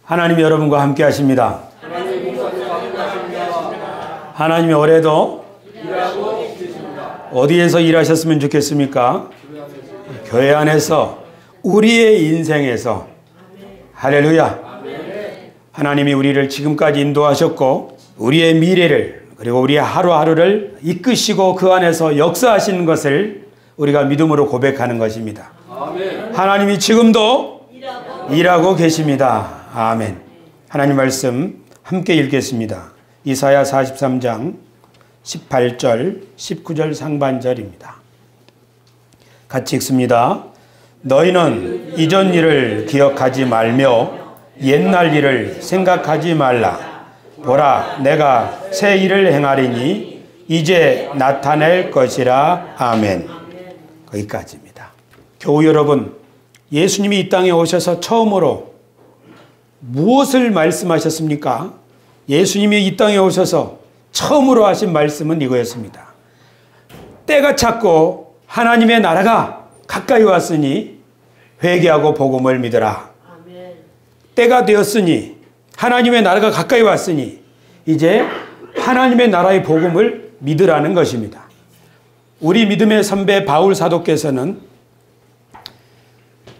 하나님이 여러분과 함께 하십니다. 하나님이 올해도 어디에서 일하셨으면 좋겠습니까? 교회 안에서, 우리의 인생에서. 할렐루야. 하나님이 우리를 지금까지 인도하셨고 우리의 미래를, 그리고 우리의 하루하루를 이끄시고 그 안에서 역사하시는 것을 우리가 믿음으로 고백하는 것입니다. 하나님이 지금도 일하고 계십니다. 아멘. 하나님 말씀 함께 읽겠습니다. 이사야 43장 18절 19절 상반절입니다. 같이 읽습니다. 너희는 이전 일을 기억하지 말며 옛날 일을 생각하지 말라. 보라, 내가 새 일을 행하리니 이제 나타낼 것이라. 아멘. 거기까지입니다. 교우 여러분, 예수님이 이 땅에 오셔서 처음으로 무엇을 말씀하셨습니까? 예수님이 이 땅에 오셔서 처음으로 하신 말씀은 이거였습니다. 때가 찼고 하나님의 나라가 가까이 왔으니 회개하고 복음을 믿으라. 때가 되었으니, 하나님의 나라가 가까이 왔으니 이제 하나님의 나라의 복음을 믿으라는 것입니다. 우리 믿음의 선배 바울 사도께서는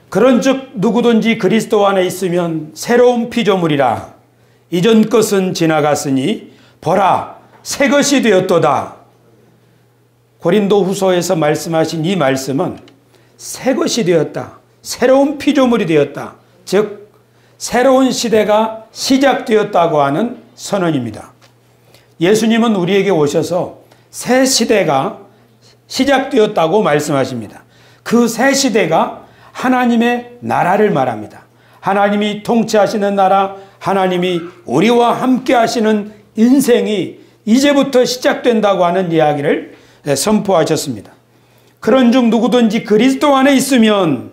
그런즉 누구든지 그리스도 안에 있으면 새로운 피조물이라. 이전 것은 지나갔으니 보라, 새 것이 되었도다. 고린도 후서에서 말씀하신 이 말씀은 새 것이 되었다, 새로운 피조물이 되었다, 즉 새로운 시대가 시작되었다고 하는 선언입니다. 예수님은 우리에게 오셔서 새 시대가 시작되었다고 말씀하십니다. 그 새 시대가 하나님의 나라를 말합니다. 하나님이 통치하시는 나라, 하나님이 우리와 함께 하시는 인생이 이제부터 시작된다고 하는 이야기를 선포하셨습니다. 그런즉 누구든지 그리스도 안에 있으면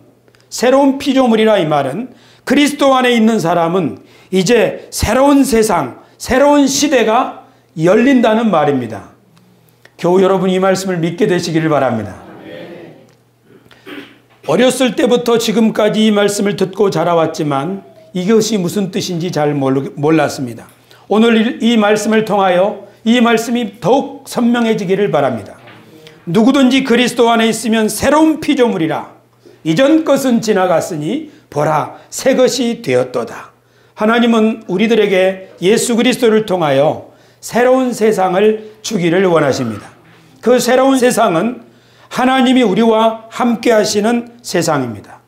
새로운 피조물이라. 이 말은 그리스도 안에 있는 사람은 이제 새로운 세상, 새로운 시대가 열린다는 말입니다. 교우 여러분, 이 말씀을 믿게 되시기를 바랍니다. 어렸을 때부터 지금까지 이 말씀을 듣고 자라왔지만 이것이 무슨 뜻인지 잘 몰랐습니다. 오늘 이 말씀을 통하여 이 말씀이 더욱 선명해지기를 바랍니다. 누구든지 그리스도 안에 있으면 새로운 피조물이라. 이전 것은 지나갔으니 보라, 새 것이 되었도다. 하나님은 우리들에게 예수 그리스도를 통하여 새로운 세상을 주기를 원하십니다. 그 새로운 세상은 하나님이 우리와 함께 하시는 세상입니다.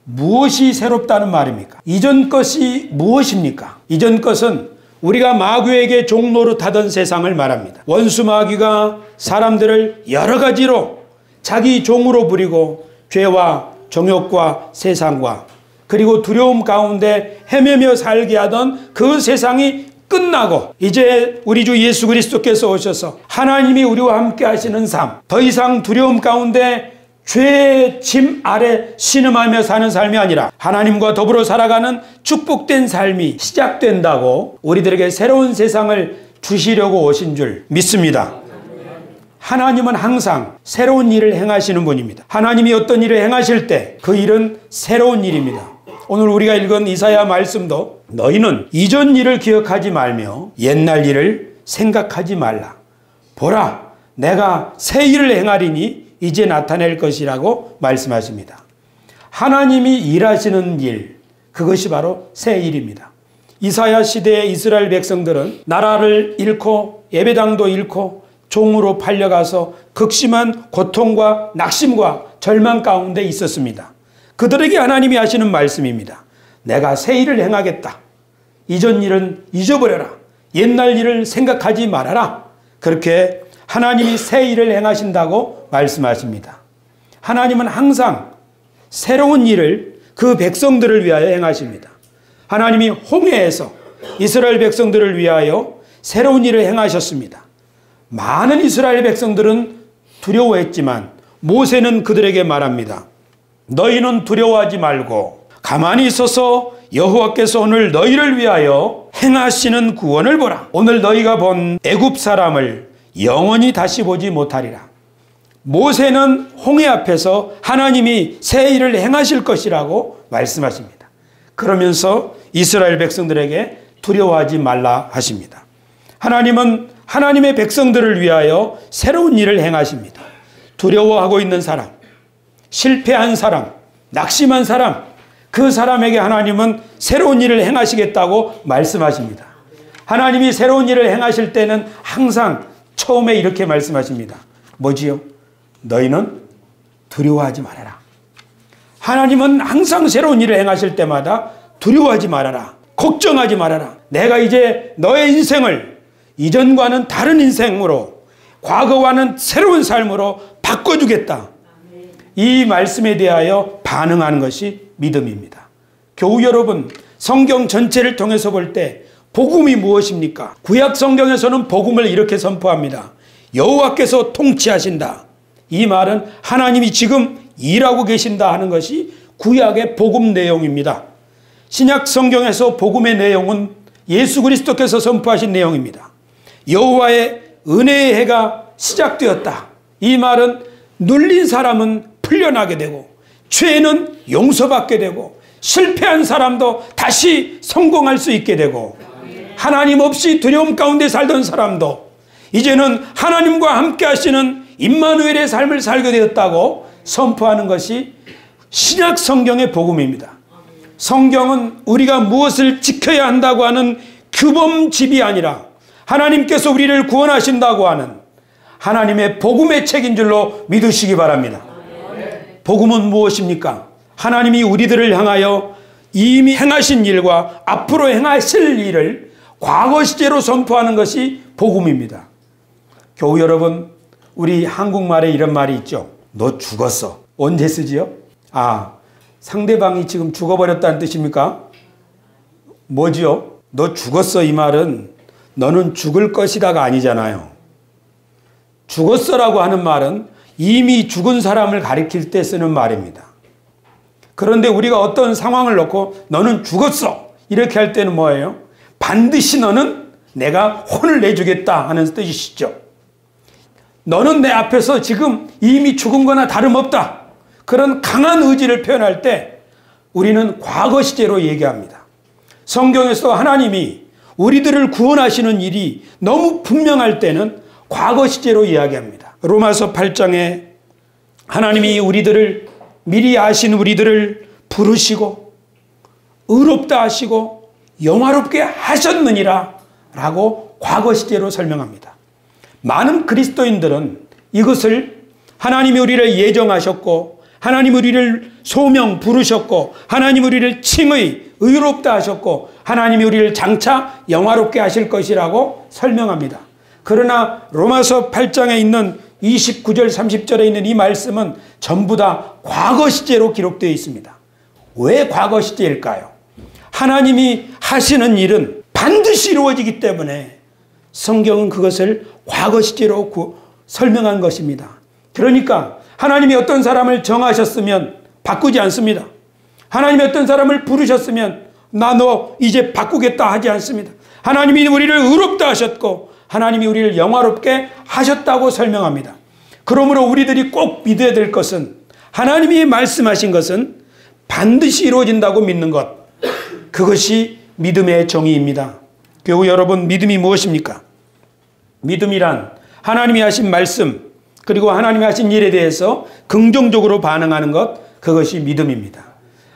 무엇이 새롭다는 말입니까? 이전 것이 무엇입니까? 이전 것은 우리가 마귀에게 종노릇하던 세상을 말합니다. 원수 마귀가 사람들을 여러 가지로 자기 종으로 부리고 죄와 정욕과 세상과 그리고 두려움 가운데 헤매며 살게 하던 그 세상이 끝나고 이제 우리 주 예수 그리스도께서 오셔서 하나님이 우리와 함께 하시는 삶, 더 이상 두려움 가운데 죄의 짐 아래 신음하며 사는 삶이 아니라 하나님과 더불어 살아가는 축복된 삶이 시작된다고 우리들에게 새로운 세상을 주시려고 오신 줄 믿습니다. 하나님은 항상 새로운 일을 행하시는 분입니다. 하나님이 어떤 일을 행하실 때 그 일은 새로운 일입니다. 오늘 우리가 읽은 이사야 말씀도 너희는 이전 일을 기억하지 말며 옛날 일을 생각하지 말라. 보라, 내가 새 일을 행하리니 이제 나타낼 것이라고 말씀하십니다. 하나님이 일하시는 일, 그것이 바로 새 일입니다. 이사야 시대의 이스라엘 백성들은 나라를 잃고 예배당도 잃고 종으로 팔려가서 극심한 고통과 낙심과 절망 가운데 있었습니다. 그들에게 하나님이 하시는 말씀입니다. 내가 새 일을 행하겠다. 이전 일은 잊어버려라. 옛날 일을 생각하지 말아라. 그렇게 하나님이 새 일을 행하신다고 말씀하십니다. 하나님은 항상 새로운 일을 그 백성들을 위하여 행하십니다. 하나님이 홍해에서 이스라엘 백성들을 위하여 새로운 일을 행하셨습니다. 많은 이스라엘 백성들은 두려워했지만 모세는 그들에게 말합니다. 너희는 두려워하지 말고 가만히 있어서 여호와께서 오늘 너희를 위하여 행하시는 구원을 보라. 오늘 너희가 본 애굽 사람을 영원히 다시 보지 못하리라. 모세는 홍해 앞에서 하나님이 새 일을 행하실 것이라고 말씀하십니다. 그러면서 이스라엘 백성들에게 두려워하지 말라 하십니다. 하나님은 하나님의 백성들을 위하여 새로운 일을 행하십니다. 두려워하고 있는 사람, 실패한 사람, 낙심한 사람, 그 사람에게 하나님은 새로운 일을 행하시겠다고 말씀하십니다. 하나님이 새로운 일을 행하실 때는 항상 처음에 이렇게 말씀하십니다. 뭐지요? 너희는 두려워하지 말아라. 하나님은 항상 새로운 일을 행하실 때마다 두려워하지 말아라. 걱정하지 말아라. 내가 이제 너의 인생을 이전과는 다른 인생으로, 과거와는 새로운 삶으로 바꿔주겠다. 이 말씀에 대하여 반응하는 것이 믿음입니다. 교우 여러분, 성경 전체를 통해서 볼 때 복음이 무엇입니까? 구약 성경에서는 복음을 이렇게 선포합니다. 여호와께서 통치하신다. 이 말은 하나님이 지금 일하고 계신다 하는 것이 구약의 복음 내용입니다. 신약 성경에서 복음의 내용은 예수 그리스도께서 선포하신 내용입니다. 여호와의 은혜의 해가 시작되었다. 이 말은 눌린 사람은 풀려나게 되고, 죄는 용서받게 되고, 실패한 사람도 다시 성공할 수 있게 되고, 하나님 없이 두려움 가운데 살던 사람도 이제는 하나님과 함께 하시는 임마누엘의 삶을 살게 되었다고 선포하는 것이 신약 성경의 복음입니다. 성경은 우리가 무엇을 지켜야 한다고 하는 규범집이 아니라 하나님께서 우리를 구원하신다고 하는 하나님의 복음의 책인 줄로 믿으시기 바랍니다. 복음은 무엇입니까? 하나님이 우리들을 향하여 이미 행하신 일과 앞으로 행하실 일을 과거 시제로 선포하는 것이 복음입니다. 교우 여러분, 우리 한국말에 이런 말이 있죠. 너 죽었어. 언제 쓰지요? 상대방이 지금 죽어버렸다는 뜻입니까? 뭐지요? 너 죽었어 이 말은 너는 죽을 것이다가 아니잖아요. 죽었어라고 하는 말은 이미 죽은 사람을 가리킬 때 쓰는 말입니다. 그런데 우리가 어떤 상황을 놓고 너는 죽었어 이렇게 할 때는 뭐예요? 반드시 너는 내가 혼을 내주겠다 하는 뜻이시죠. 너는 내 앞에서 지금 이미 죽은 거나 다름없다. 그런 강한 의지를 표현할 때 우리는 과거 시제로 얘기합니다. 성경에서 하나님이 우리들을 구원하시는 일이 너무 분명할 때는 과거 시제로 이야기합니다. 로마서 8장에 하나님이 우리들을 미리 아신 우리들을 부르시고 의롭다 하시고 영화롭게 하셨느니라 라고 과거 시제로 설명합니다. 많은 그리스도인들은 이것을 하나님이 우리를 예정하셨고 하나님 우리를 소명 부르셨고 하나님 우리를 칭의 의롭다 하셨고 하나님이 우리를 장차 영화롭게 하실 것이라고 설명합니다. 그러나 로마서 8장에 있는 29절 30절에 있는 이 말씀은 전부 다 과거 시제로 기록되어 있습니다. 왜 과거 시제일까요? 하나님이 하시는 일은 반드시 이루어지기 때문에 성경은 그것을 과거 시제로 설명한 것입니다. 그러니까 하나님이 어떤 사람을 정하셨으면 바꾸지 않습니다. 하나님이 어떤 사람을 부르셨으면 나 너 이제 바꾸겠다 하지 않습니다. 하나님이 우리를 의롭다 하셨고 하나님이 우리를 영화롭게 하셨다고 설명합니다. 그러므로 우리들이 꼭 믿어야 될 것은 하나님이 말씀하신 것은 반드시 이루어진다고 믿는 것. 그것이 믿음의 정의입니다. 교우 여러분, 믿음이 무엇입니까? 믿음이란 하나님이 하신 말씀 그리고 하나님이 하신 일에 대해서 긍정적으로 반응하는 것, 그것이 믿음입니다.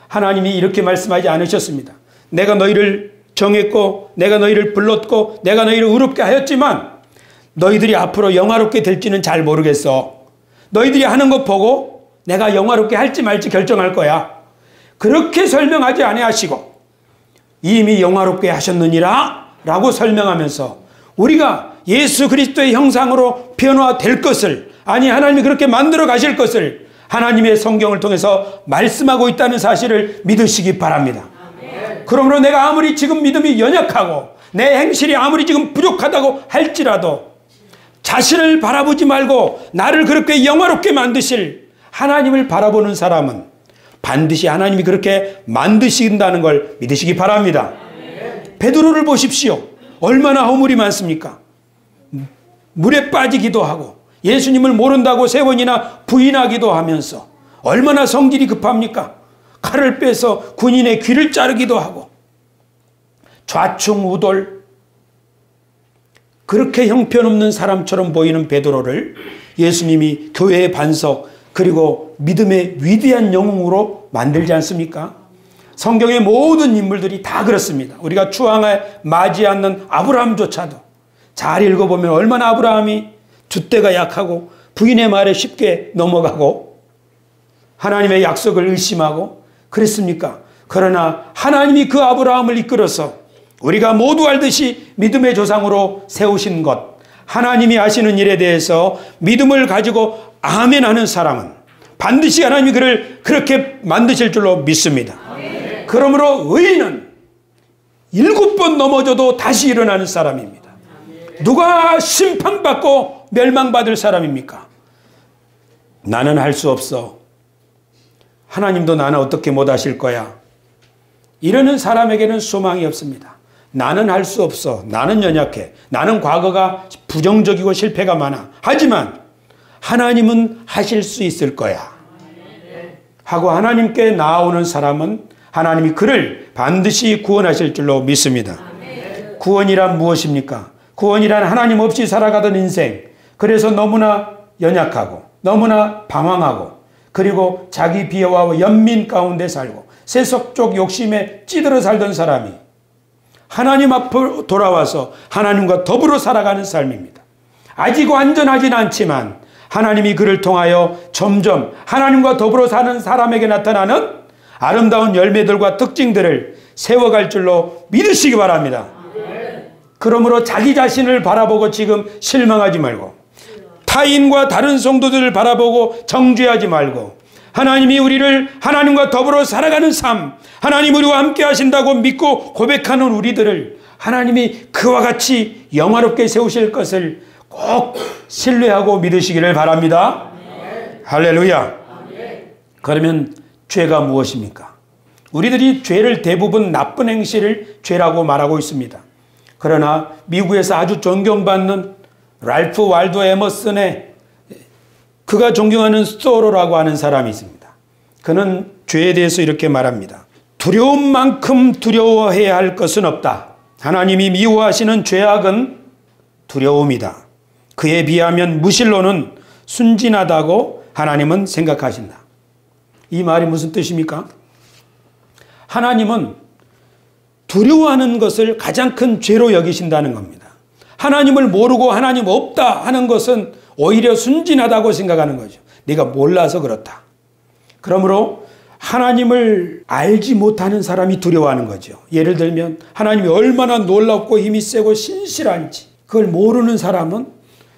하나님이 이렇게 말씀하지 않으셨습니다. 내가 너희를 정했고 내가 너희를 불렀고 내가 너희를 의롭게 하였지만 너희들이 앞으로 영화롭게 될지는 잘 모르겠어. 너희들이 하는 것 보고 내가 영화롭게 할지 말지 결정할 거야. 그렇게 설명하지 아니하시고 이미 영화롭게 하셨느니라 라고 설명하면서 우리가 예수 그리스도의 형상으로 변화될 것을, 아니 하나님이 그렇게 만들어 가실 것을 하나님의 성경을 통해서 말씀하고 있다는 사실을 믿으시기 바랍니다. 그러므로 내가 아무리 지금 믿음이 연약하고 내 행실이 아무리 지금 부족하다고 할지라도 자신을 바라보지 말고 나를 그렇게 영화롭게 만드실 하나님을 바라보는 사람은 반드시 하나님이 그렇게 만드신다는 걸 믿으시기 바랍니다. 베드로를 보십시오. 얼마나 허물이 많습니까? 물에 빠지기도 하고 예수님을 모른다고 3번이나 부인하기도 하면서 얼마나 성질이 급합니까? 칼을 빼서 군인의 귀를 자르기도 하고 좌충우돌 그렇게 형편없는 사람처럼 보이는 베드로를 예수님이 교회의 반석 그리고 믿음의 위대한 영웅으로 만들지 않습니까? 성경의 모든 인물들이 다 그렇습니다. 우리가 추앙에 맞지 않는 아브라함조차도 잘 읽어보면 얼마나 아브라함이 줏대가 약하고 부인의 말에 쉽게 넘어가고 하나님의 약속을 의심하고 그랬습니까? 그러나 하나님이 그 아브라함을 이끌어서 우리가 모두 알듯이 믿음의 조상으로 세우신 것, 하나님이 하시는 일에 대해서 믿음을 가지고 아멘 하는 사람은 반드시 하나님이 그를 그렇게 만드실 줄로 믿습니다. 그러므로 의인은 7번 넘어져도 다시 일어나는 사람입니다. 누가 심판받고 멸망받을 사람입니까? 나는 할 수 없어. 하나님도 나는 어떻게 못하실 거야. 이러는 사람에게는 소망이 없습니다. 나는 할 수 없어. 나는 연약해. 나는 과거가 부정적이고 실패가 많아. 하지만 하나님은 하실 수 있을 거야. 하고 하나님께 나아오는 사람은 하나님이 그를 반드시 구원하실 줄로 믿습니다. 구원이란 무엇입니까? 구원이란 하나님 없이 살아가던 인생, 그래서 너무나 연약하고 너무나 방황하고 그리고 자기 비하와 연민 가운데 살고 세속적 욕심에 찌들어 살던 사람이 하나님 앞으로 돌아와서 하나님과 더불어 살아가는 삶입니다. 아직 완전하진 않지만 하나님이 그를 통하여 점점 하나님과 더불어 사는 사람에게 나타나는 아름다운 열매들과 특징들을 세워갈 줄로 믿으시기 바랍니다. 그러므로 자기 자신을 바라보고 지금 실망하지 말고 타인과 다른 성도들을 바라보고 정죄하지 말고 하나님이 우리를 하나님과 더불어 살아가는 삶, 하나님 우리와 함께 하신다고 믿고 고백하는 우리들을 하나님이 그와 같이 영화롭게 세우실 것을 꼭 신뢰하고 믿으시기를 바랍니다. 할렐루야. 그러면 죄가 무엇입니까? 우리들이 죄를 대부분 나쁜 행실을 죄라고 말하고 있습니다. 그러나 미국에서 아주 존경받는 랄프 waldo 에머슨의 그가 존경하는 스토로라고 하는 사람이 있습니다. 그는 죄에 대해서 이렇게 말합니다. 두려운 만큼 두려워해야 할 것은 없다. 하나님이 미워하시는 죄악은 두려움이다. 그에 비하면 무실로는 순진하다고 하나님은 생각하신다. 이 말이 무슨 뜻입니까? 하나님은 두려워하는 것을 가장 큰 죄로 여기신다는 겁니다. 하나님을 모르고 하나님 없다 하는 것은 오히려 순진하다고 생각하는 거죠. 네가 몰라서 그렇다. 그러므로 하나님을 알지 못하는 사람이 두려워하는 거죠. 예를 들면 하나님이 얼마나 놀랍고 힘이 세고 신실한지 그걸 모르는 사람은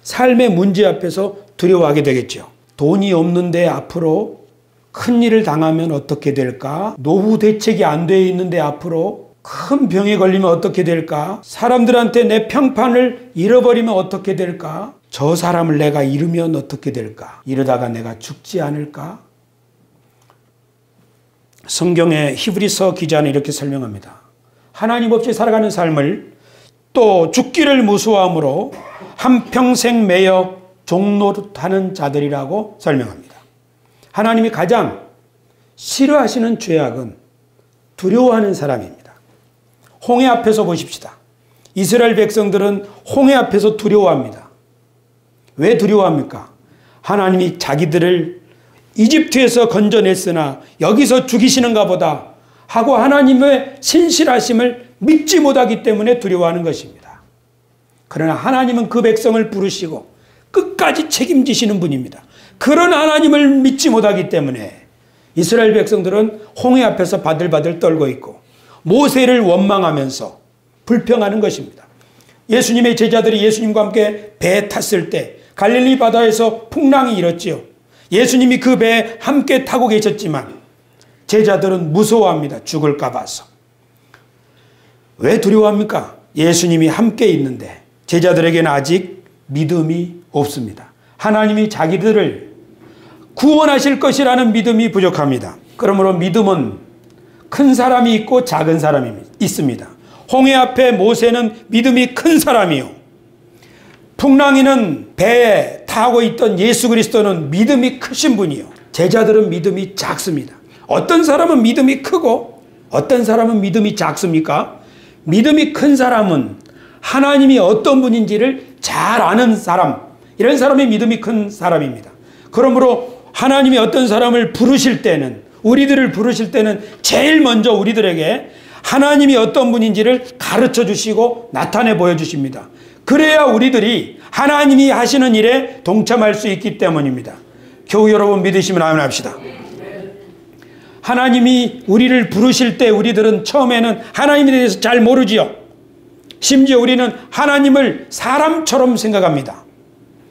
삶의 문제 앞에서 두려워하게 되겠죠. 돈이 없는데 앞으로 큰일을 당하면 어떻게 될까? 노후 대책이 안 돼 있는데 앞으로 큰 병에 걸리면 어떻게 될까? 사람들한테 내 평판을 잃어버리면 어떻게 될까? 저 사람을 내가 잃으면 어떻게 될까? 이러다가 내가 죽지 않을까? 성경의 히브리서 기자는 이렇게 설명합니다. 하나님 없이 살아가는 삶을 또 죽기를 무서워함으로 한평생 매여 종노릇하는 자들이라고 설명합니다. 하나님이 가장 싫어하시는 죄악은 두려워하는 사람입니다. 홍해 앞에서 보십시다. 이스라엘 백성들은 홍해 앞에서 두려워합니다. 왜 두려워합니까? 하나님이 자기들을 이집트에서 건져냈으나 여기서 죽이시는가 보다 하고 하나님의 신실하심을 믿지 못하기 때문에 두려워하는 것입니다. 그러나 하나님은 그 백성을 부르시고 끝까지 책임지시는 분입니다. 그런 하나님을 믿지 못하기 때문에 이스라엘 백성들은 홍해 앞에서 바들바들 떨고 있고 모세를 원망하면서 불평하는 것입니다. 예수님의 제자들이 예수님과 함께 배에 탔을 때 갈릴리 바다에서 풍랑이 일었지요. 예수님이 그 배에 함께 타고 계셨지만 제자들은 무서워합니다. 죽을까 봐서. 왜 두려워합니까? 예수님이 함께 있는데 제자들에게는 아직 믿음이 없습니다. 하나님이 자기들을 구원하실 것이라는 믿음이 부족합니다. 그러므로 믿음은 큰 사람이 있고 작은 사람이 있습니다. 홍해 앞에 모세는 믿음이 큰 사람이요. 풍랑이는 배에 타고 있던 예수 그리스도는 믿음이 크신 분이요. 제자들은 믿음이 작습니다. 어떤 사람은 믿음이 크고 어떤 사람은 믿음이 작습니까? 믿음이 큰 사람은 하나님이 어떤 분인지를 잘 아는 사람, 이런 사람이 믿음이 큰 사람입니다. 그러므로 하나님이 어떤 사람을 부르실 때는, 우리들을 부르실 때는 제일 먼저 우리들에게 하나님이 어떤 분인지를 가르쳐 주시고 나타내 보여주십니다. 그래야 우리들이 하나님이 하시는 일에 동참할 수 있기 때문입니다. 교우 여러분 믿으시면 아멘 합시다. 하나님이 우리를 부르실 때 우리들은 처음에는 하나님에 대해서 잘 모르지요. 심지어 우리는 하나님을 사람처럼 생각합니다.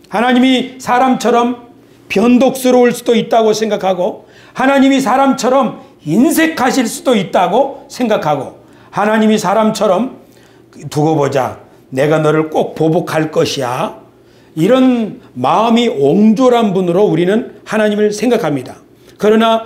하나님이 사람처럼 변덕스러울 수도 있다고 생각하고, 하나님이 사람처럼 인색하실 수도 있다고 생각하고, 하나님이 사람처럼 두고 보자, 내가 너를 꼭 보복할 것이야, 이런 마음이 옹졸한 분으로 우리는 하나님을 생각합니다. 그러나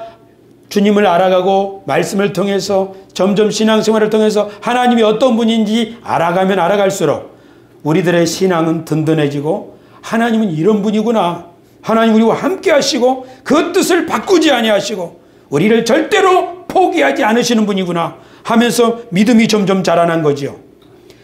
주님을 알아가고 말씀을 통해서 점점 신앙생활을 통해서 하나님이 어떤 분인지 알아가면 알아갈수록 우리들의 신앙은 든든해지고, 하나님은 이런 분이구나, 하나님 우리와 함께 하시고 그 뜻을 바꾸지 아니하시고 우리를 절대로 포기하지 않으시는 분이구나 하면서 믿음이 점점 자라난 거지요.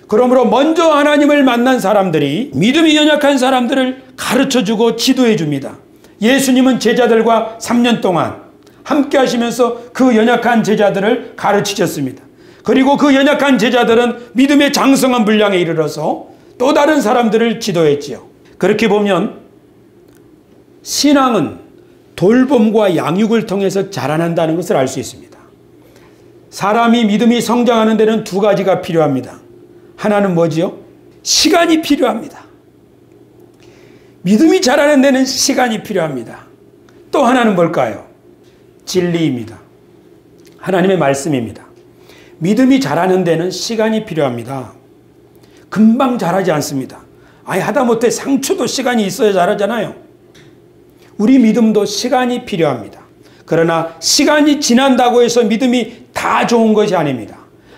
그러므로 먼저 하나님을 만난 사람들이 믿음이 연약한 사람들을 가르쳐주고 지도해 줍니다. 예수님은 제자들과 3년 동안 함께 하시면서 그 연약한 제자들을 가르치셨습니다. 그리고 그 연약한 제자들은 믿음의 장성한 분량에 이르러서 또 다른 사람들을 지도했지요. 그렇게 보면 신앙은 돌봄과 양육을 통해서 자라난다는 것을 알 수 있습니다. 사람이 믿음이 성장하는 데는 두 가지가 필요합니다. 하나는 뭐지요? 시간이 필요합니다. 믿음이 자라는 데는 시간이 필요합니다. 또 하나는 뭘까요? 진리입니다. 하나님의 말씀입니다. 믿음이 자라는 데는 시간이 필요합니다. 금방 자라지 않습니다. 아니 하다못해 상추도 시간이 있어야 자라잖아요. 우리 믿음도 시간이 필요합니다. 그러나 시간이 지난다고 해서 믿음이 다 좋은 것이 아닙니다.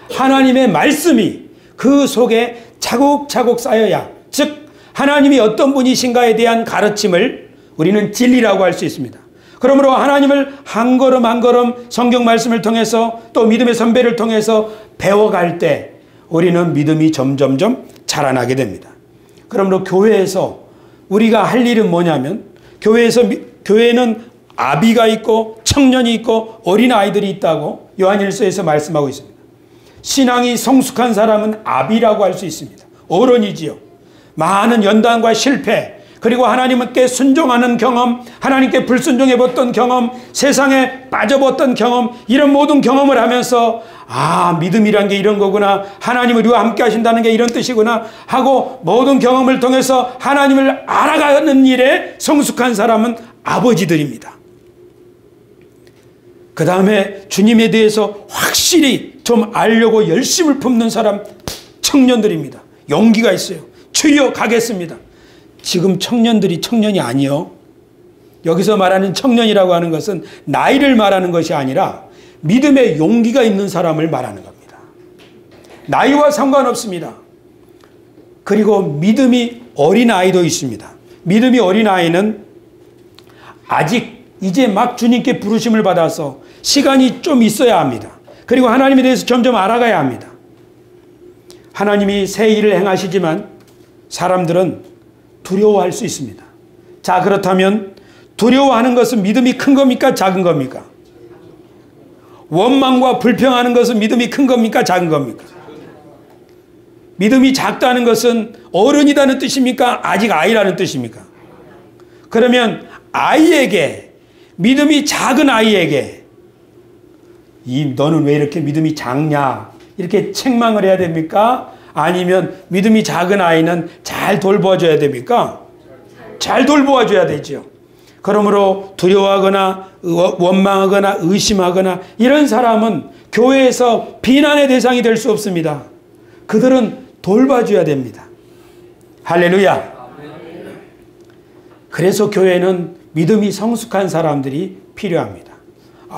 하나님의 말씀이 그 속에 차곡차곡 쌓여야, 즉 하나님이 어떤 분이신가에 대한 가르침을 우리는 진리라고 할 수 있습니다. 그러므로 하나님을 한 걸음 한 걸음 성경 말씀을 통해서 또 믿음의 선배를 통해서 배워갈 때 우리는 믿음이 점점점 자라나게 됩니다. 그러므로 교회에서 우리가 할 일은 뭐냐면, 교회에는 아비가 있고 청년이 있고 어린아이들이 있다고 요한일서에서 말씀하고 있습니다. 신앙이 성숙한 사람은 아비라고 할 수 있습니다. 어른이지요. 많은 연단과 실패, 그리고 하나님께 순종하는 경험, 하나님께 불순종해봤던 경험, 세상에 빠져봤던 경험, 이런 모든 경험을 하면서 믿음이란 게 이런 거구나, 하나님 우리와 함께 하신다는 게 이런 뜻이구나 하고 모든 경험을 통해서 하나님을 알아가는 일에 성숙한 사람은 아버지들입니다. 그 다음에 주님에 대해서 확실히 좀 알려고 열심을 품는 사람 청년들입니다. 용기가 있어요. 주여 가겠습니다. 지금 청년들이 청년이 아니요. 여기서 말하는 청년이라고 하는 것은 나이를 말하는 것이 아니라 믿음의 용기가 있는 사람을 말하는 겁니다. 나이와 상관없습니다. 그리고 믿음이 어린아이도 있습니다. 믿음이 어린아이는 아직 이제 막 주님께 부르심을 받아서 시간이 좀 있어야 합니다. 그리고 하나님에 대해서 점점 알아가야 합니다. 하나님이 새 일을 행하시지만 사람들은 두려워할 수 있습니다. 자, 그렇다면 두려워하는 것은 믿음이 큰 겁니까? 작은 겁니까? 원망과 불평하는 것은 믿음이 큰 겁니까? 작은 겁니까? 믿음이 작다는 것은 어른이라는 뜻입니까? 아직 아이라는 뜻입니까? 그러면 아이에게, 믿음이 작은 아이에게 너는 왜 이렇게 믿음이 작냐 이렇게 책망을 해야 됩니까? 아니면 믿음이 작은 아이는 잘 돌봐줘야 됩니까? 잘 돌보아줘야 되죠. 그러므로 두려워하거나 원망하거나 의심하거나 이런 사람은 교회에서 비난의 대상이 될 수 없습니다. 그들은 돌봐줘야 됩니다. 할렐루야. 그래서 교회는 믿음이 성숙한 사람들이 필요합니다.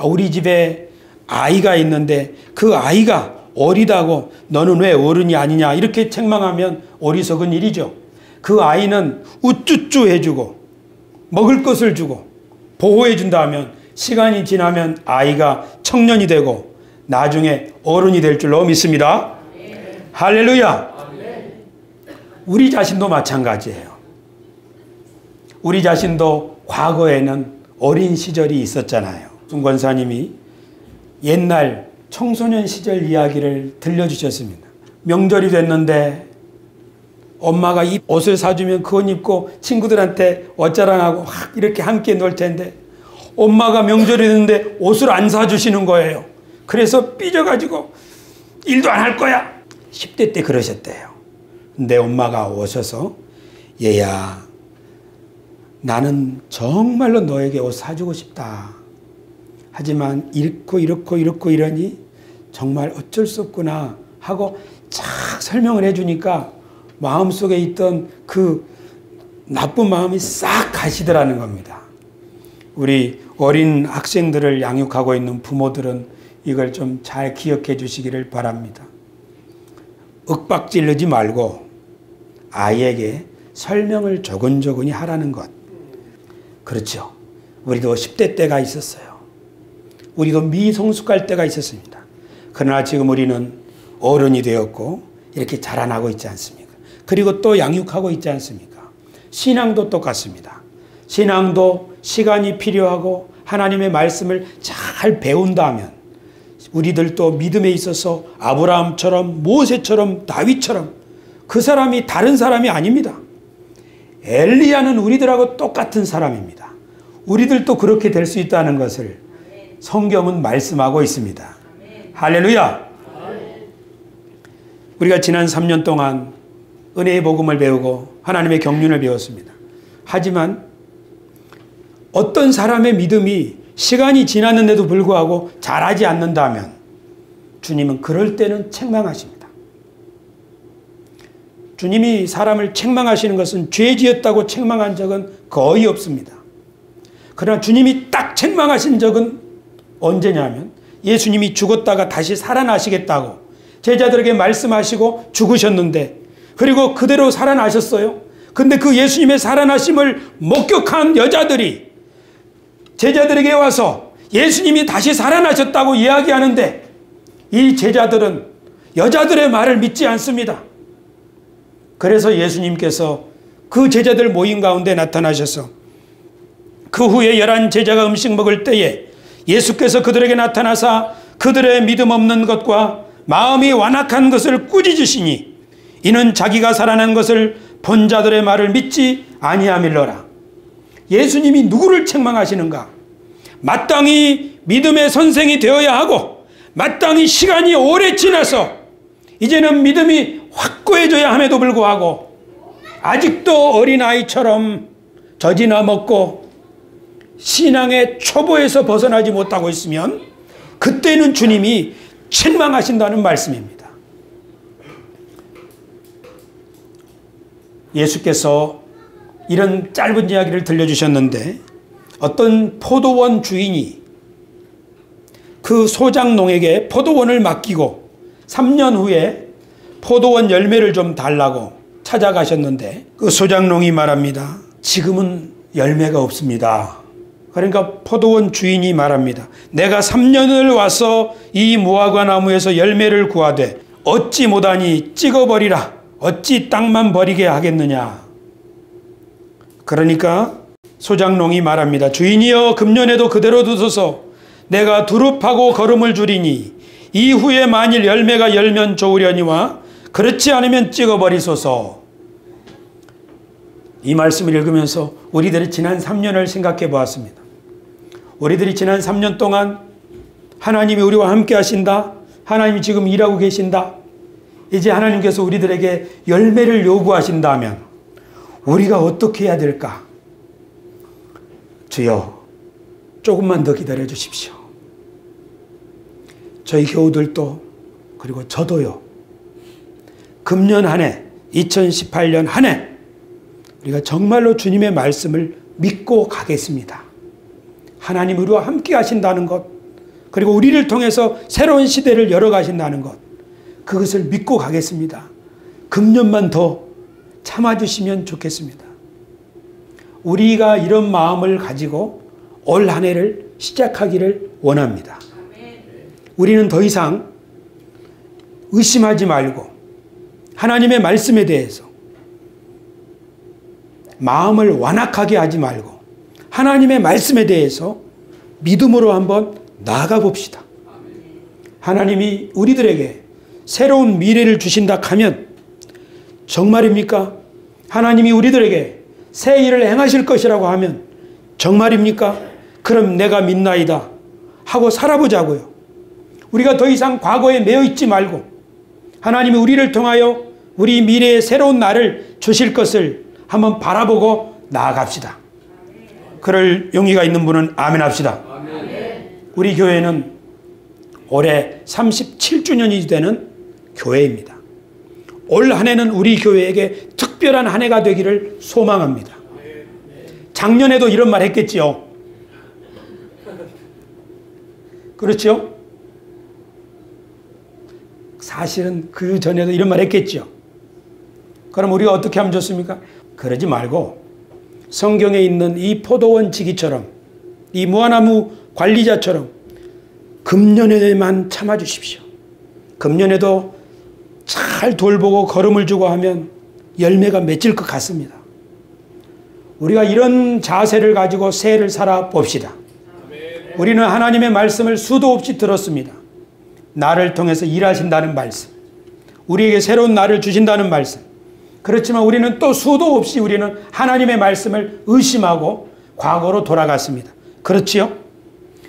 우리 집에 아이가 있는데 그 아이가 어리다고 너는 왜 어른이 아니냐 이렇게 책망하면 어리석은 일이죠. 그 아이는 우쭈쭈 해주고 먹을 것을 주고 보호해 준다 하면 시간이 지나면 아이가 청년이 되고 나중에 어른이 될 줄로 믿습니다. 할렐루야. 우리 자신도 마찬가지예요. 우리 자신도 과거에는 어린 시절이 있었잖아요. 순 권사님이 옛날 청소년 시절 이야기를 들려주셨습니다. 명절이 됐는데 엄마가 이 옷을 사주면 그 옷 입고 친구들한테 어쩌랑하고 막 이렇게 함께 놀 텐데 엄마가 명절이 됐는데 옷을 안 사주시는 거예요. 그래서 삐져가지고 일도 안 할 거야. 10대 때 그러셨대요. 근데 엄마가 오셔서 얘야, 나는 정말로 너에게 옷 사주고 싶다. 하지만 이렇고 이러니 정말 어쩔 수 없구나 하고 쫙 설명을 해주니까 마음속에 있던 그 나쁜 마음이 싹 가시더라는 겁니다. 우리 어린 학생들을 양육하고 있는 부모들은 이걸 좀 잘 기억해 주시기를 바랍니다. 윽박질르지 말고 아이에게 설명을 조근조근히 하라는 것. 그렇죠. 우리도 10대 때가 있었어요. 우리도 미성숙할 때가 있었습니다. 그러나 지금 우리는 어른이 되었고 이렇게 자라나고 있지 않습니까? 그리고 또 양육하고 있지 않습니까? 신앙도 똑같습니다. 신앙도 시간이 필요하고 하나님의 말씀을 잘 배운다면 우리들도 믿음에 있어서 아브라함처럼 모세처럼 다윗처럼 그 사람이 다른 사람이 아닙니다. 엘리야는 우리들하고 똑같은 사람입니다. 우리들도 그렇게 될 수 있다는 것을 성경은 말씀하고 있습니다. 할렐루야! 우리가 지난 3년 동안 은혜의 복음을 배우고 하나님의 경륜을 배웠습니다. 하지만 어떤 사람의 믿음이 시간이 지났는데도 불구하고 자라지 않는다면 주님은 그럴 때는 책망하십니다. 주님이 사람을 책망하시는 것은 죄 지었다고 책망한 적은 거의 없습니다. 그러나 주님이 딱 책망하신 적은 언제냐면 예수님이 죽었다가 다시 살아나시겠다고 제자들에게 말씀하시고 죽으셨는데 그리고 그대로 살아나셨어요. 근데 그 예수님의 살아나심을 목격한 여자들이 제자들에게 와서 예수님이 다시 살아나셨다고 이야기하는데 이 제자들은 여자들의 말을 믿지 않습니다. 그래서 예수님께서 그 제자들 모임 가운데 나타나셔서 그 후에 11 제자가 음식 먹을 때에 예수께서 그들에게 나타나사 그들의 믿음 없는 것과 마음이 완악한 것을 꾸짖으시니 이는 자기가 살아난 것을 본 자들의 말을 믿지 아니함일러라. 예수님이 누구를 책망하시는가? 마땅히 믿음의 선생이 되어야 하고 마땅히 시간이 오래 지나서 이제는 믿음이 확고해져야 함에도 불구하고 아직도 어린아이처럼 젖이나 먹고 신앙의 초보에서 벗어나지 못하고 있으면 그때는 주님이 책망하신다는 말씀입니다. 예수께서 이런 짧은 이야기를 들려주셨는데 어떤 포도원 주인이 그 소장농에게 포도원을 맡기고 3년 후에 포도원 열매를 좀 달라고 찾아가셨는데 그 소장농이 말합니다. 지금은 열매가 없습니다. 그러니까 포도원 주인이 말합니다. 내가 3년을 와서 이 무화과 나무에서 열매를 구하되 얻지 못하니 찍어버리라. 어찌 땅만 버리게 하겠느냐. 그러니까 소장농이 말합니다. 주인이여 금년에도 그대로 두소서. 내가 두릅하고 거름을 줄이니 이후에 만일 열매가 열면 좋으려니와 그렇지 않으면 찍어버리소서. 이 말씀을 읽으면서 우리들이 지난 3년을 생각해 보았습니다. 우리들이 지난 3년 동안 하나님이 우리와 함께 하신다. 하나님이 지금 일하고 계신다. 이제 하나님께서 우리들에게 열매를 요구하신다면 우리가 어떻게 해야 될까? 주여, 조금만 더 기다려 주십시오. 저희 교우들도 그리고 저도요. 금년 한 해, 2018년 한 해 우리가 정말로 주님의 말씀을 믿고 가겠습니다. 하나님 우리와 함께 하신다는 것, 그리고 우리를 통해서 새로운 시대를 열어가신다는 것, 그것을 믿고 가겠습니다. 금년만 더 참아주시면 좋겠습니다. 우리가 이런 마음을 가지고 올 한 해를 시작하기를 원합니다. 우리는 더 이상 의심하지 말고 하나님의 말씀에 대해서 마음을 완악하게 하지 말고 하나님의 말씀에 대해서 믿음으로 한번 나아가 봅시다. 하나님이 우리들에게 새로운 미래를 주신다 하면 정말입니까? 하나님이 우리들에게 새 일을 행하실 것이라고 하면 정말입니까? 그럼 내가 믿나이다 하고 살아보자고요. 우리가 더 이상 과거에 매여 있지 말고 하나님이 우리를 통하여 우리 미래의 새로운 날을 주실 것을 한번 바라보고 나아갑시다. 그럴 용의가 있는 분은 아멘 합시다. 우리 교회는 올해 37주년이 되는 교회입니다. 올 한 해는 우리 교회에게 특별한 한 해가 되기를 소망합니다. 작년에도 이런 말 했겠지요. 그렇죠? 사실은 그 전에도 이런 말 했겠죠. 그럼 우리가 어떻게 하면 좋습니까? 그러지 말고 성경에 있는 이 포도원 지기처럼 이 무화나무 관리자처럼 금년에만 참아주십시오. 금년에도 잘 돌보고 걸음을 주고 하면 열매가 맺힐 것 같습니다. 우리가 이런 자세를 가지고 새해를 살아봅시다. 우리는 하나님의 말씀을 수도 없이 들었습니다. 나를 통해서 일하신다는 말씀, 우리에게 새로운 날을 주신다는 말씀. 그렇지만 우리는 또 수도 없이 우리는 하나님의 말씀을 의심하고 과거로 돌아갔습니다. 그렇지요?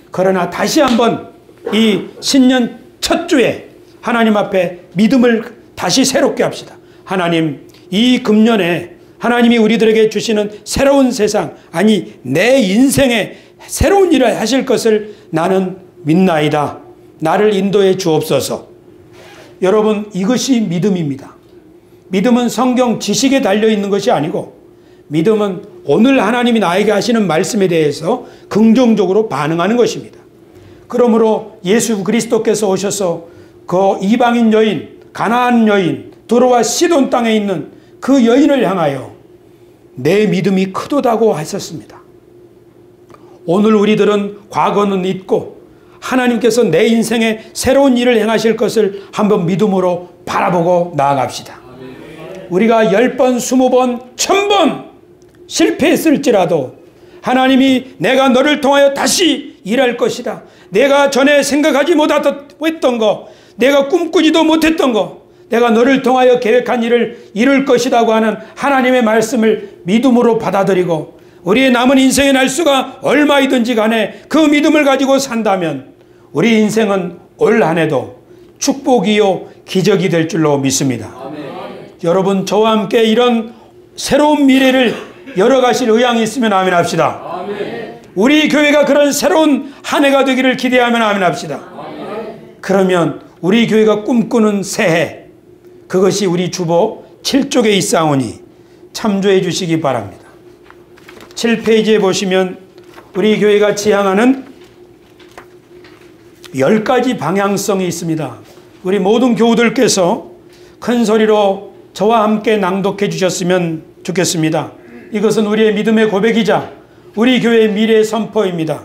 그러나 다시 한번 이 신년 첫 주에 하나님 앞에 믿음을 다시 새롭게 합시다. 하나님, 이 금년에 하나님이 우리들에게 주시는 새로운 세상, 아니 내 인생에 새로운 일을 하실 것을 나는 믿나이다. 나를 인도해 주옵소서. 여러분, 이것이 믿음입니다. 믿음은 성경 지식에 달려있는 것이 아니고 믿음은 오늘 하나님이 나에게 하시는 말씀에 대해서 긍정적으로 반응하는 것입니다. 그러므로 예수 그리스도께서 오셔서 그 이방인 여인, 가나안 여인, 두로와 시돈 땅에 있는 그 여인을 향하여 내 믿음이 크도다고 하셨습니다. 오늘 우리들은 과거는 잊고 하나님께서 내 인생에 새로운 일을 행하실 것을 한번 믿음으로 바라보고 나아갑시다. 우리가 10번, 20번, 1000번 실패했을지라도 하나님이 내가 너를 통하여 다시 일할 것이다. 내가 전에 생각하지 못했던 거, 내가 꿈꾸지도 못했던 거, 내가 너를 통하여 계획한 일을 이룰 것이라고 하는 하나님의 말씀을 믿음으로 받아들이고 우리의 남은 인생의 날수가 얼마이든지 간에 그 믿음을 가지고 산다면 우리 인생은 올 한 해도 축복이요 기적이 될 줄로 믿습니다. 아멘. 여러분, 저와 함께 이런 새로운 미래를 열어가실 의향이 있으면 아멘 합시다. 아멘. 우리 교회가 그런 새로운 한 해가 되기를 기대하면 아멘 합시다. 아멘. 그러면 우리 교회가 꿈꾸는 새해, 그것이 우리 주보 7쪽에 있사오니 참조해 주시기 바랍니다. 7페이지에 보시면 우리 교회가 지향하는 10가지 방향성이 있습니다. 우리 모든 교우들께서 큰 소리로 저와 함께 낭독해 주셨으면 좋겠습니다. 이것은 우리의 믿음의 고백이자 우리 교회의 미래의 선포입니다.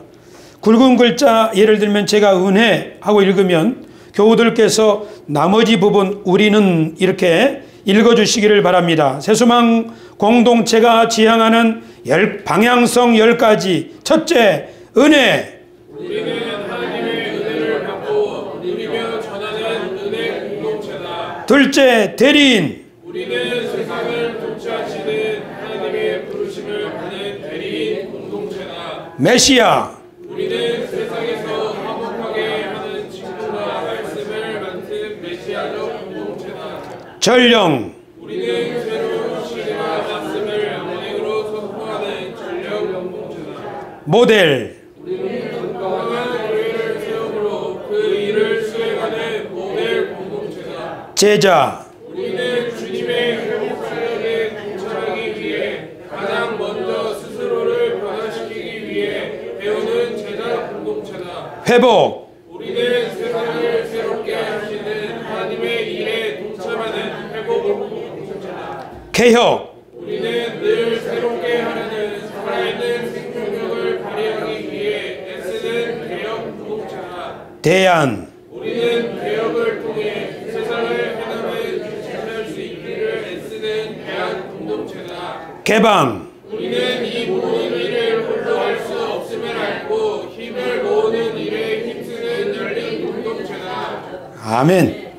굵은 글자, 예를 들면 제가 은혜 하고 읽으면 교우들께서 나머지 부분 우리는 이렇게 읽어주시기를 바랍니다. 새소망 공동체가 지향하는 방향성 10가지. 첫째, 은혜. 우리는 하나님의 은혜를 받고 누리며 전하는 은혜 공동체다. 둘째, 대리인. 우리는 세상을 통치하시는 하나님의 부르심을 받는 대리인 공동체다. 메시아. 우리는 세상에서 화목하게 하는 직분과 말씀을 맡은 메시아적 공동체다. 전령. 우리는 새로운 시대와 말씀을 언행으로 선포하는 전령 공동체다. 모델. 우리는 건강한 교회를 세움으로 그 일을 수행하는 모델 공동체다. 제자. 우리는 주님의 회복 사역에 동참하기 위해 가장 먼저 스스로를 변화시키기 위해 배우는 제자 공동체다. 회복. 우리는 세상을 새롭게 하시는 하나님의 일에 동참하는 회복 공동체다. 개혁. 우리는 늘 새롭게 하려는 살아있는 생명력을 발휘하기 위해 애쓰는 개혁 공동체다. 대안. 우리는 개혁을 통해 세상을 하나님의 주체할 수 있게 개방. 우리는 이 모든 일을 홀로 할 수 없음을 알고 힘을 모으는 일에 힘쓰는 열린 공동체다. 아멘.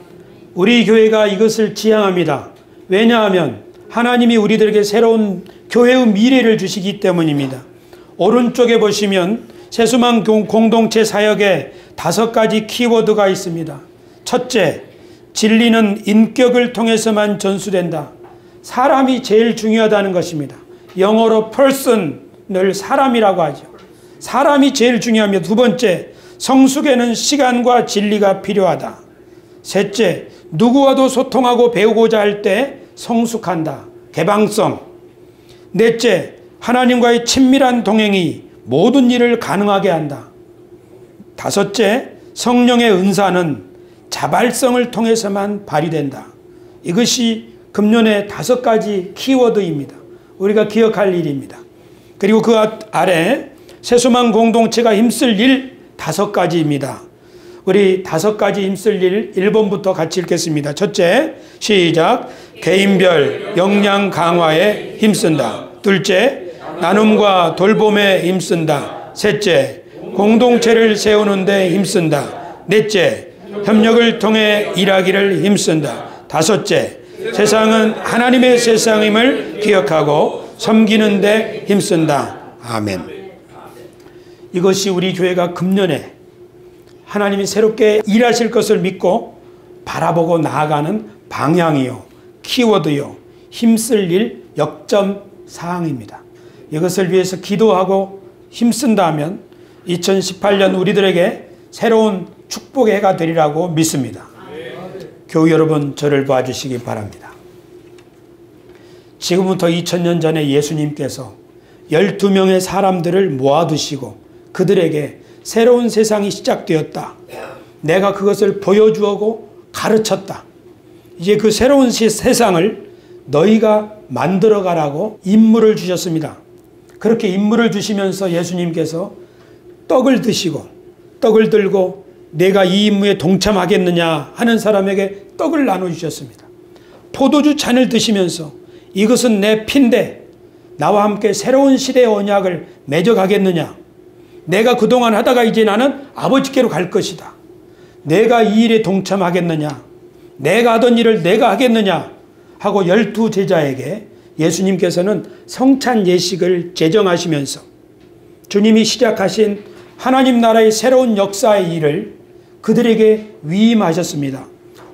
우리 교회가 이것을 지향합니다. 왜냐하면 하나님이 우리들에게 새로운 교회의 미래를 주시기 때문입니다. 오른쪽에 보시면 세수만 공동체 사역에 5가지 키워드가 있습니다. 첫째, 진리는 인격을 통해서만 전수된다. 사람이 제일 중요하다는 것입니다. 영어로 person을 사람이라고 하죠. 사람이 제일 중요합니다. 두 번째, 성숙에는 시간과 진리가 필요하다. 셋째, 누구와도 소통하고 배우고자 할 때 성숙한다. 개방성. 넷째, 하나님과의 친밀한 동행이 모든 일을 가능하게 한다. 다섯째, 성령의 은사는 자발성을 통해서만 발휘된다. 이것이 금년의 5가지 키워드입니다. 우리가 기억할 일입니다. 그리고 그 아래 세수만 공동체가 힘쓸 일 5가지입니다. 우리 5가지 힘쓸 일 1번부터 같이 읽겠습니다. 첫째, 시작. 개인별 역량 강화에 힘쓴다. 둘째, 나눔과 돌봄에 힘쓴다. 셋째, 공동체를 세우는 데 힘쓴다. 넷째, 협력을 통해 일하기를 힘쓴다. 다섯째, 세상은 하나님의 세상임을 기억하고 섬기는 데 힘쓴다. 아멘. 이것이 우리 교회가 금년에 하나님이 새롭게 일하실 것을 믿고 바라보고 나아가는 방향이요, 키워드요, 힘쓸 일 역점 사항입니다. 이것을 위해서 기도하고 힘쓴다면 2018년 우리들에게 새로운 축복의 해가 되리라고 믿습니다. 교우 여러분, 저를 봐주시기 바랍니다. 지금부터 2000년 전에 예수님께서 12명의 사람들을 모아두시고 그들에게 새로운 세상이 시작되었다. 내가 그것을 보여주고 가르쳤다. 이제 그 새로운 세상을 너희가 만들어가라고 임무를 주셨습니다. 그렇게 임무를 주시면서 예수님께서 떡을 드시고 떡을 들고 내가 이 임무에 동참하겠느냐 하는 사람에게 떡을 나눠주셨습니다. 포도주 잔을 드시면서 이것은 내 피인데 나와 함께 새로운 시대의 언약을 맺어가겠느냐. 내가 그동안 하다가 이제 나는 아버지께로 갈 것이다. 내가 이 일에 동참하겠느냐. 내가 하던 일을 내가 하겠느냐 하고 12제자에게 예수님께서는 성찬 예식을 제정하시면서 주님이 시작하신 하나님 나라의 새로운 역사의 일을 그들에게 위임하셨습니다.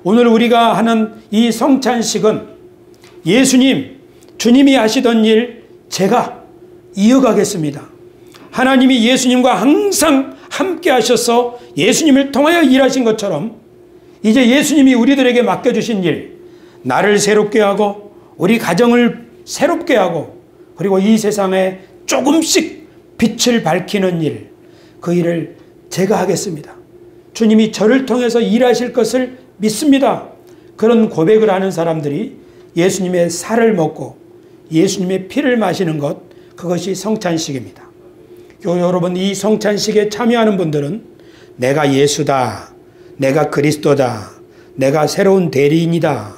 오늘 우리가 하는 이 성찬식은 예수님, 주님이 하시던 일 제가 이어가겠습니다. 하나님이 예수님과 항상 함께 하셔서 예수님을 통하여 일하신 것처럼 이제 예수님이 우리들에게 맡겨주신 일, 나를 새롭게 하고 우리 가정을 새롭게 하고 그리고 이 세상에 조금씩 빛을 밝히는 일, 그 일을 제가 하겠습니다. 주님이 저를 통해서 일하실 것을 믿습니다. 그런 고백을 하는 사람들이 예수님의 살을 먹고 예수님의 피를 마시는 것, 그것이 성찬식입니다. 여러분, 이 성찬식에 참여하는 분들은 내가 예수다, 내가 그리스도다, 내가 새로운 대리인이다,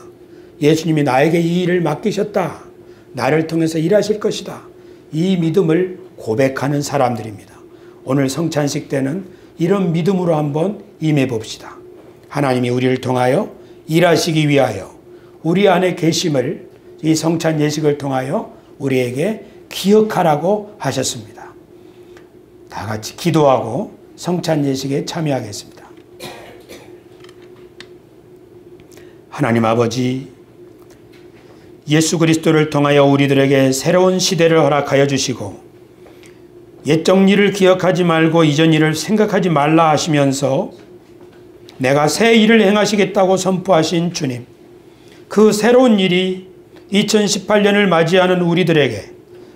예수님이 나에게 이 일을 맡기셨다, 나를 통해서 일하실 것이다, 이 믿음을 고백하는 사람들입니다. 오늘 성찬식 때는 이런 믿음으로 한번 임해 봅시다. 하나님이 우리를 통하여 일하시기 위하여 우리 안에 계심을 이 성찬 예식을 통하여 우리에게 기억하라고 하셨습니다. 다 같이 기도하고 성찬 예식에 참여하겠습니다. 하나님 아버지, 예수 그리스도를 통하여 우리들에게 새로운 시대를 허락하여 주시고 옛적 일을 기억하지 말고 이전 일을 생각하지 말라 하시면서 내가 새 일을 행하시겠다고 선포하신 주님, 그 새로운 일이 2018년을 맞이하는 우리들에게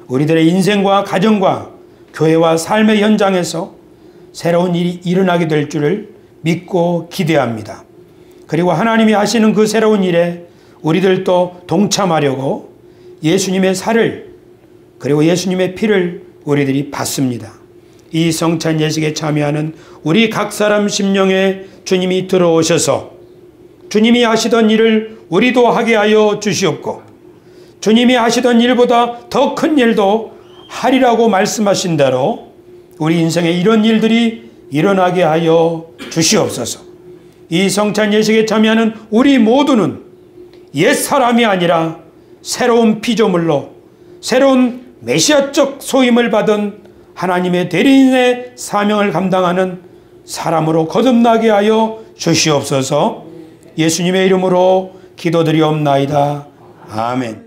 우리들의 인생과 가정과 교회와 삶의 현장에서 새로운 일이 일어나게 될 줄을 믿고 기대합니다. 그리고 하나님이 하시는 그 새로운 일에 우리들도 동참하려고 예수님의 살을 그리고 예수님의 피를 우리들이 받습니다. 이 성찬 예식에 참여하는 우리 각 사람 심령에 주님이 들어오셔서 주님이 하시던 일을 우리도 하게 하여 주시옵고 주님이 하시던 일보다 더 큰 일도 하리라고 말씀하신 대로 우리 인생에 이런 일들이 일어나게 하여 주시옵소서. 이 성찬 예식에 참여하는 우리 모두는 옛사람이 아니라 새로운 피조물로 새로운 메시아적 소임을 받은 하나님의 대리인의 사명을 감당하는 사람으로 거듭나게 하여 주시옵소서. 예수님의 이름으로 기도드리옵나이다. 아멘.